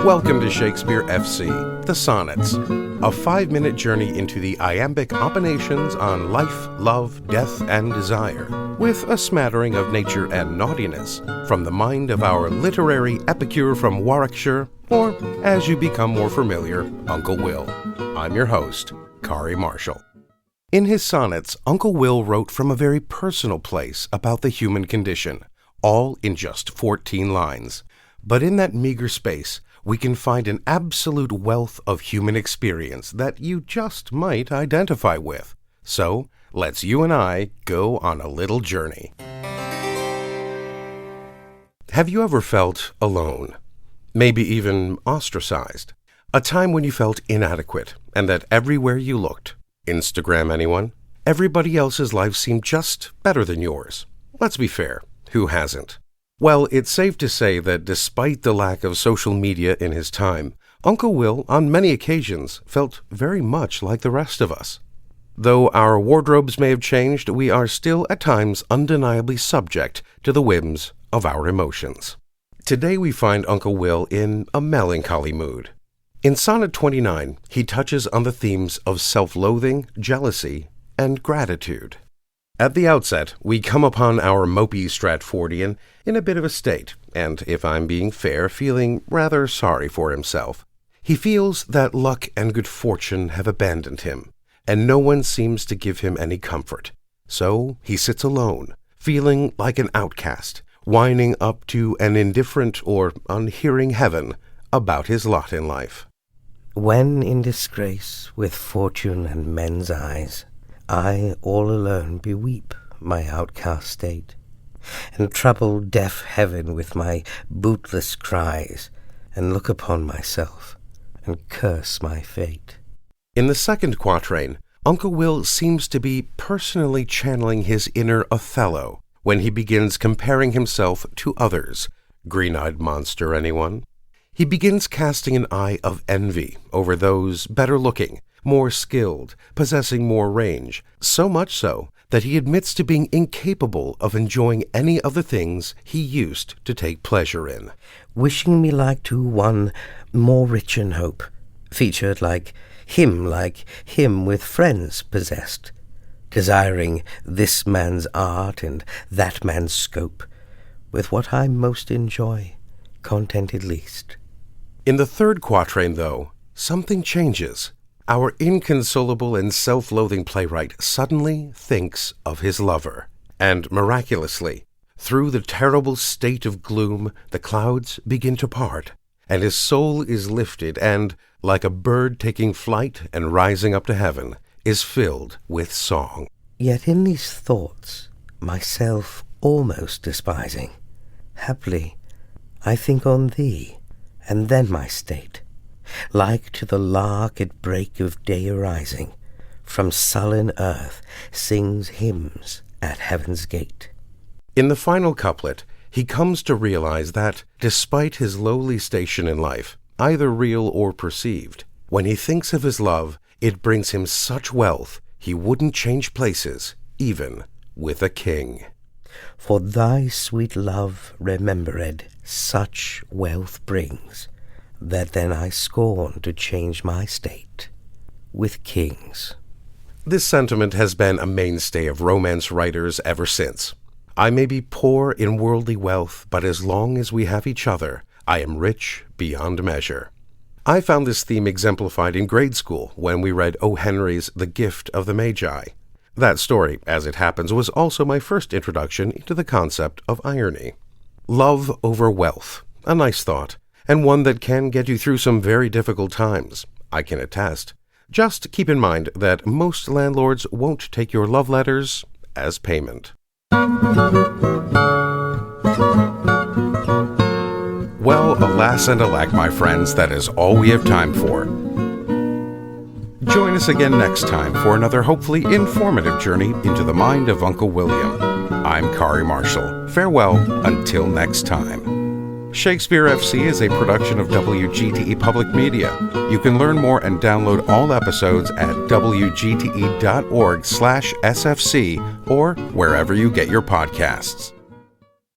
Welcome to Shakespeare FC, the Sonnets, a 5-minute journey into the iambic opinations on life, love, death, and desire, with a smattering of nature and naughtiness, from the mind of our literary epicure from Warwickshire, or, as you become more familiar, Uncle Will. I'm your host, Qarie Marshall. In his sonnets, Uncle Will wrote from a very personal place about the human condition, all in just 14 lines. But in that meager space, we can find an absolute wealth of human experience that you just might identify with. So, let's you and I go on a little journey. Have you ever felt alone? Maybe even ostracized? A time when you felt inadequate, and that everywhere you looked, Instagram anyone? Everybody else's life seemed just better than yours. Let's be fair, who hasn't? Well, it's safe to say that despite the lack of social media in his time, Uncle Will, on many occasions, felt very much like the rest of us. Though our wardrobes may have changed, we are still at times undeniably subject to the whims of our emotions. Today we find Uncle Will in a melancholy mood. In Sonnet 29, he touches on the themes of self-loathing, jealousy, and gratitude. At the outset, we come upon our mopey Stratfordian in a bit of a state, and if I'm being fair, feeling rather sorry for himself. He feels that luck and good fortune have abandoned him, and no one seems to give him any comfort. So he sits alone, feeling like an outcast, whining up to an indifferent or unhearing heaven about his lot in life. When in disgrace with fortune and men's eyes, I all alone beweep my outcast state, and trouble deaf heaven with my bootless cries, and look upon myself, and curse my fate. In the second quatrain, Uncle Will seems to be personally channeling his inner Othello when he begins comparing himself to others. Green-eyed monster, anyone? He begins casting an eye of envy over those better-looking, more skilled, possessing more range, so much so that he admits to being incapable of enjoying any of the things he used to take pleasure in. Wishing me like to one more rich in hope, featured like him with friends possessed, desiring this man's art and that man's scope, with what I most enjoy, contented least. In the third quatrain, though, something changes. Our inconsolable and self-loathing playwright suddenly thinks of his lover, and miraculously, through the terrible state of gloom, the clouds begin to part, and his soul is lifted and, like a bird taking flight and rising up to heaven, is filled with song. Yet in these thoughts, myself almost despising, haply I think on thee, and then my state, like to the lark at break of day arising, from sullen earth sings hymns at heaven's gate. In the final couplet, he comes to realize that, despite his lowly station in life, either real or perceived, when he thinks of his love, it brings him such wealth he wouldn't change places, even with a king. For thy sweet love remembered such wealth brings, that then I scorn to change my state with kings. This sentiment has been a mainstay of romance writers ever since. I may be poor in worldly wealth, but as long as we have each other, I am rich beyond measure. I found this theme exemplified in grade school when we read O. Henry's The Gift of the Magi. That story, as it happens, was also my first introduction into the concept of irony. Love over wealth, a nice thought, and one that can get you through some very difficult times, I can attest. Just keep in mind that most landlords won't take your love letters as payment. Well, alas and alack, my friends, that is all we have time for. Join us again next time for another hopefully informative journey into the mind of Uncle William. I'm Qarie Marshall. Farewell until next time. Shakespeare FC is a production of WGTE Public Media. You can learn more and download all episodes at wgte.org/sfc or wherever you get your podcasts.